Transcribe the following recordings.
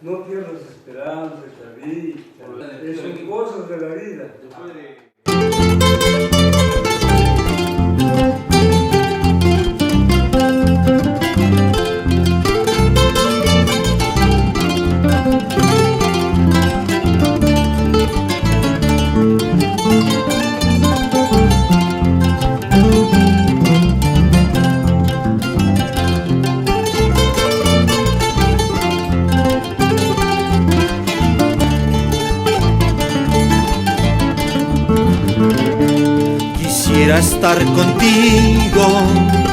No pierdas esperanza, chavita. Son cosas de la vida. Quisiera estar contigo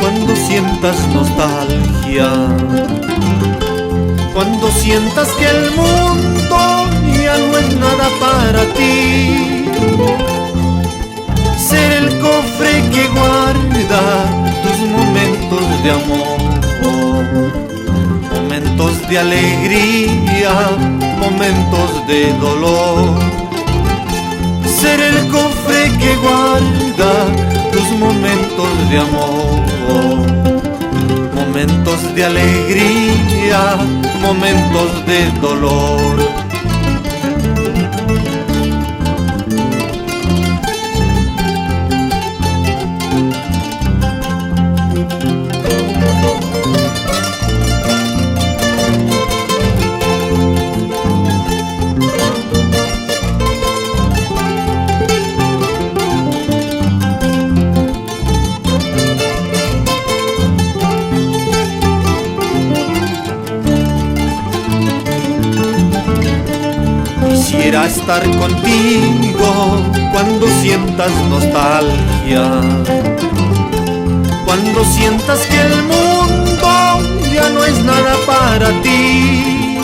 cuando sientas nostalgia, cuando sientas que el mundo ya no es nada para ti. Ser el cofre que guarda tus momentos de amor, momentos de alegría, momentos de dolor. Ser el cofre que guarda tus momentos de amor, momentos de alegría, momentos de dolor. Quisiera estar contigo cuando sientas nostalgia, cuando sientas que el mundo ya no es nada para ti.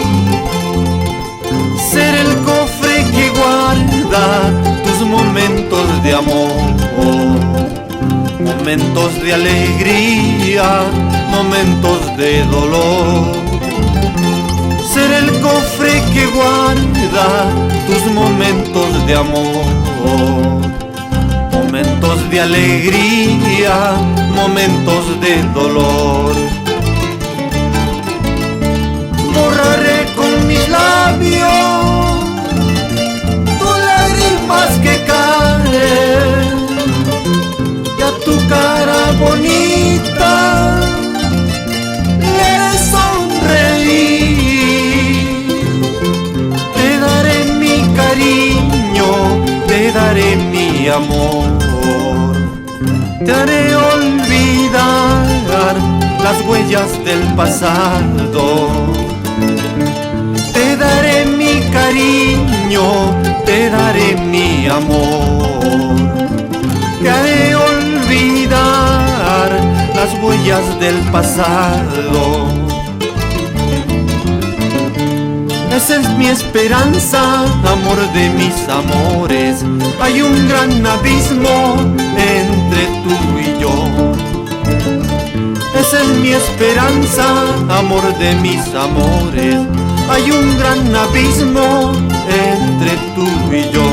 Ser el cofre que guarda tus momentos de amor, momentos de alegría, momentos de dolor. Ser el cofre que guarda tus momentos de amor, momentos de alegría, momentos de dolor. Borraré con mis labios tus lágrimas que caen, y a tu cara bonita le sonreí. Te daré mi amor, te haré olvidar las huellas del pasado. Te daré mi cariño, te daré mi amor, te haré olvidar las huellas del pasado. Esa es mi esperanza, amor de mis amores. Hay un gran abismo entre tú y yo. Esa es mi esperanza, amor de mis amores. Hay un gran abismo entre tú y yo.